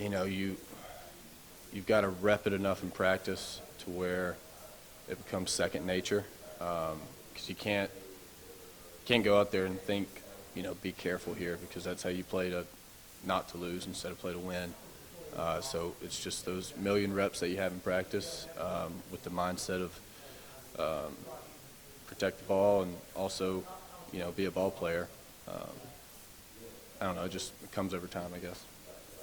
you've got to rep it enough in practice to where it becomes second nature, because you can't go out there and think, be careful here, because that's how you play to not to lose instead of play to win. So it's just those million reps that you have in practice, with the mindset of protect the ball and also, be a ball player. I don't know, it just comes over time, I guess.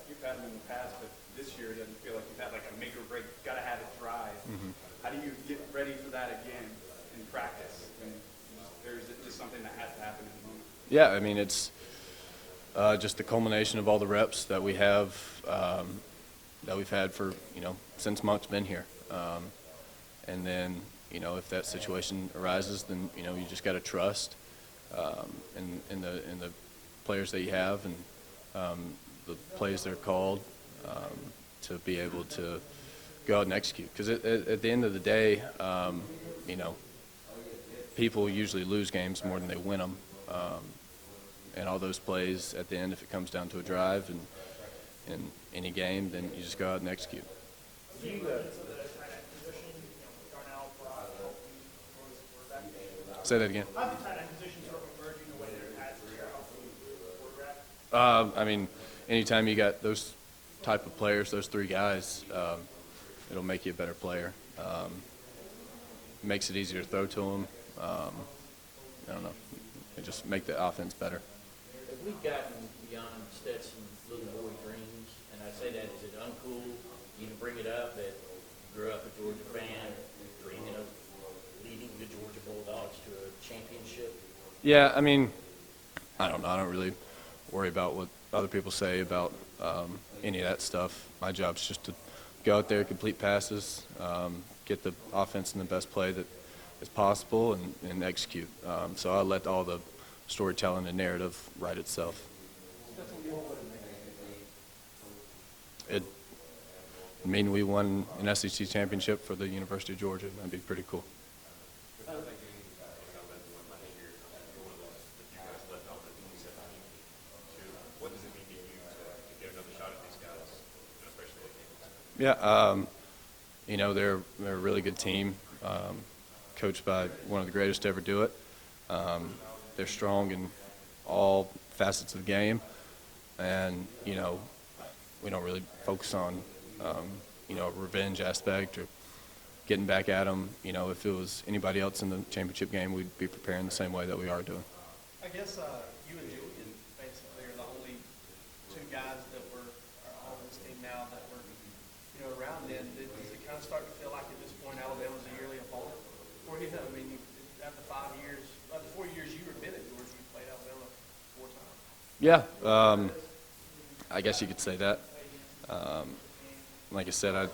You've had them in the past, but this year it doesn't feel like you've had like a make or break, got to have it drive. Mm-hmm. How do you get ready for that again in practice? Or is it just something that has to happen in the moment? Yeah, I mean, it's just the culmination of all the reps that we have, that we've had for, since Monk's been here. And then, if that situation arises, then, you just got to trust in the players that you have and the plays that are called, to be able to go out and execute. Because at the end of the day, people usually lose games more than they win them. And all those plays at the end, if it comes down to a drive and in any game, then you just go out and execute. Say that again. I mean, anytime you got those type of players, those three guys, it'll make you a better player. It makes it easier to throw to them. I don't know. It just make the offense better. Have we gotten beyond Stetson's little boy dreams? And I say that, is it uncool? You can bring it up that you grew up a Georgia fan, dreaming of leading the Georgia Bulldogs to a championship? Yeah, I mean, I don't know. I don't really worry about what other people say about any of that stuff. My job's just to go out there, complete passes, get the offense in the best play that is possible, and execute. So I'll let all the storytelling and narrative write itself. It mean we won an SEC championship for the University of Georgia. That'd be pretty cool. Yeah, they're a really good team, coached by one of the greatest to ever do it. They're strong in all facets of the game, and we don't really focus on a revenge aspect or getting back at them. If it was anybody else in the championship game, we'd be preparing the same way that we are doing. I guess you and Julian basically are the only two guys that are on this team now that were around then. Does it kind of start to feel like at this point Alabama's a yearly opponent for you? I mean, after 4 years you were been at Georgia, you played Alabama 4 times. Yeah, I guess you could say that. Like I said, I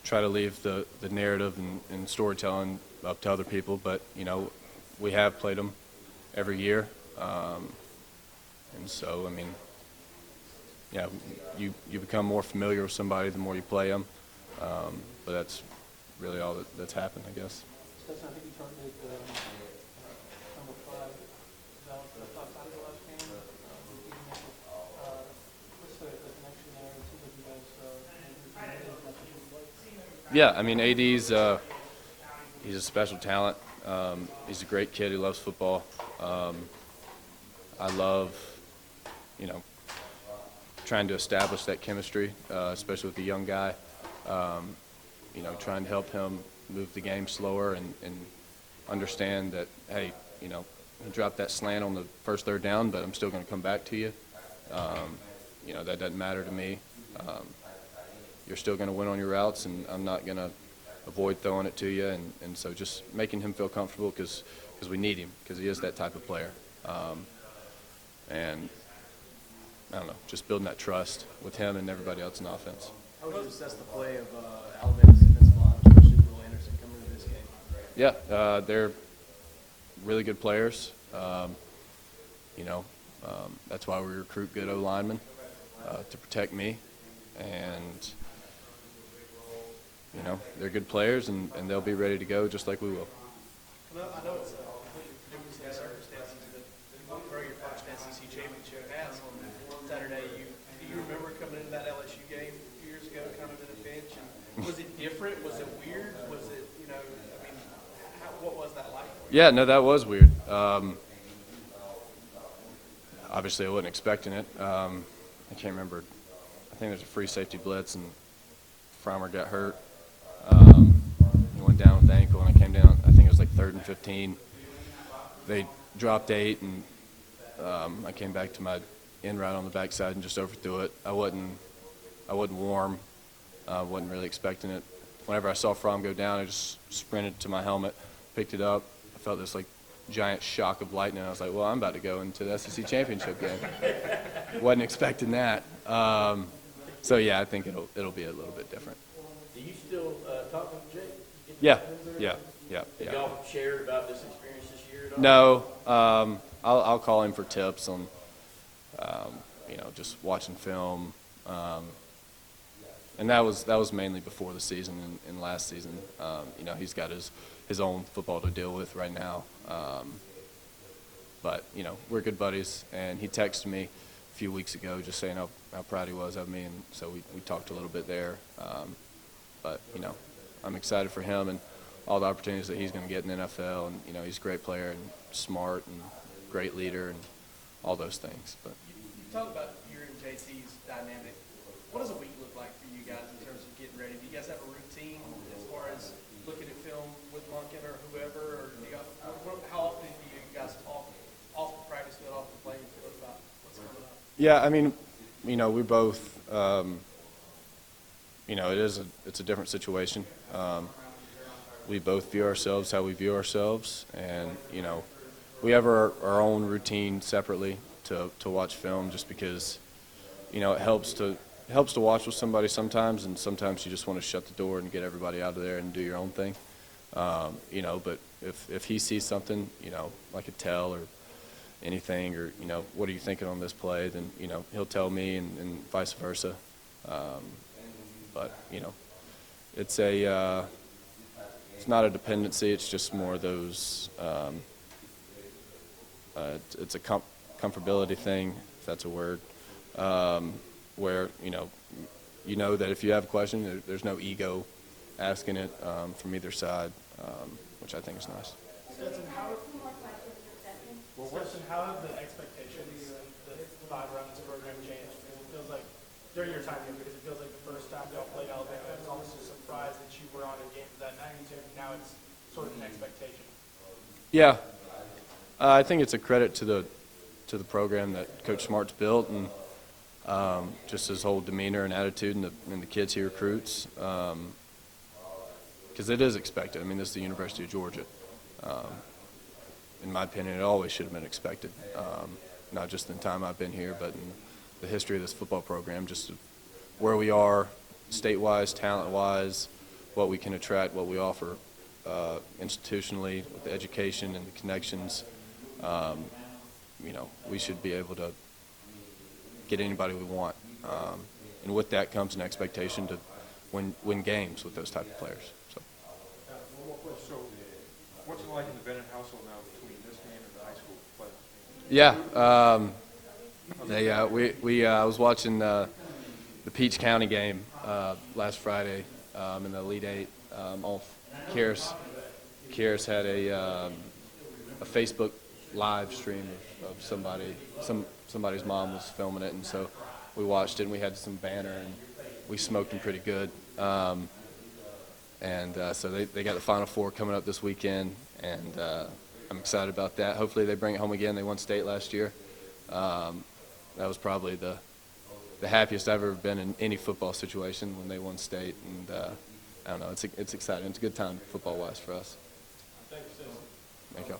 try to leave the narrative and storytelling up to other people, but we have played them every year, and so I mean, yeah, you become more familiar with somebody the more you play them, but that's really all that's happened, I guess. Stetson, I think you targeted number 5. That was the 5 times the last game. What's the connection there? It seems like you guys as much as you'd like. Yeah, I mean, AD's he's a special talent. He's a great kid who loves football. I love, trying to establish that chemistry, especially with a young guy. Trying to help him move the game slower and understand that, hey, you dropped that slant on the first third down, but I'm still going to come back to you. That doesn't matter to me. You're still going to win on your routes, and I'm not going to avoid throwing it to you. And so just making him feel comfortable because we need him, because he is that type of player. And I don't know, just building that trust with him and everybody else in the offense. How would you assess the play of Alabama's defensive line, especially Will Anderson coming into this game? Yeah, they're really good players. That's why we recruit good O-linemen to protect me. And, they're good players, and they'll be ready to go just like we will. I know it's a different set of circumstances, but for your first SEC championship pass on Saturday, you remember coming into that LSU game a few years ago, kind of in a bench? And was it different? Was it weird? Was it, I mean, what was that like for you? Yeah, no, that was weird. Obviously, I wasn't expecting it. I can't remember. I think there's a free safety blitz, and Fromer got hurt. He went down with the ankle, and I came down. I think it was like 3rd and 15. They dropped 8, and I came back to my in route on the backside and just overthrew it. I wasn't warm. Wasn't really expecting it. Whenever I saw Fromm go down, I just sprinted to my helmet, picked it up. I felt this like giant shock of lightning. I was like, well, I'm about to go into the SEC championship game. Wasn't expecting that. So yeah, I think it'll be a little bit different. Do you still talk with Jake? Yeah. Have y'all shared about this experience this year at all? No, I'll call him for tips on, just watching film, and that was mainly before the season and last season. He's got his own football to deal with right now, but we're good buddies, and he texted me a few weeks ago just saying how proud he was of me, and so we talked a little bit there, but I'm excited for him and all the opportunities that he's going to get in the NFL, and he's a great player and smart and great leader and all those things. But You talk about your and JT's dynamic. What does a week look like for you guys in terms of getting ready? Do you guys have a routine as far as looking at film with Monken or whoever? Or do you how often do you guys talk off the practice field, off the playing field about what's coming up? yeah, I mean, we both, it's a different situation. We both view ourselves how we view ourselves, and we have our own routine separately to watch film, just because it helps to watch with somebody sometimes, and sometimes you just want to shut the door and get everybody out of there and do your own thing. But if he sees something, like a tell or anything, or what are you thinking on this play, then he'll tell me, and vice versa. But it's not a dependency. It's just more of those. It's a comfortability thing, if that's a word, where that if you have a question, there's no ego asking it from either side, which I think is nice. Stetson, how have the expectations of the 5 rounds program changed? Because it feels like during your time here, because it feels like the first time y'all played Alabama, it was almost a surprise that you were on a game of that magnitude. Now it's sort of an expectation. Yeah, I think it's a credit to the program that Coach Smart's built, and just his whole demeanor and attitude, and the kids he recruits. Because it is expected. I mean, this is the University of Georgia. In my opinion, it always should have been expected, not just in the time I've been here, but in the history of this football program, just where we are state-wise, talent-wise, what we can attract, what we offer institutionally with the education and the connections. We should be able to get anybody we want. And with that comes an expectation to win games with those type of players. So. One more question. So, what's it like in the Bennett household now between this game and the high school play? I was watching the Peach County game last Friday in the Elite Eight. Kieris had a Facebook live stream of somebody's mom was filming it, and so we watched it, and we had some banner, and we smoked them pretty good. So they got the Final Four coming up this weekend, and I'm excited about that. Hopefully they bring it home again. They won state last year. That was probably the happiest I've ever been in any football situation when they won state, and I don't know, it's exciting. It's a good time football-wise for us. Thank you, Stetson. Thank you.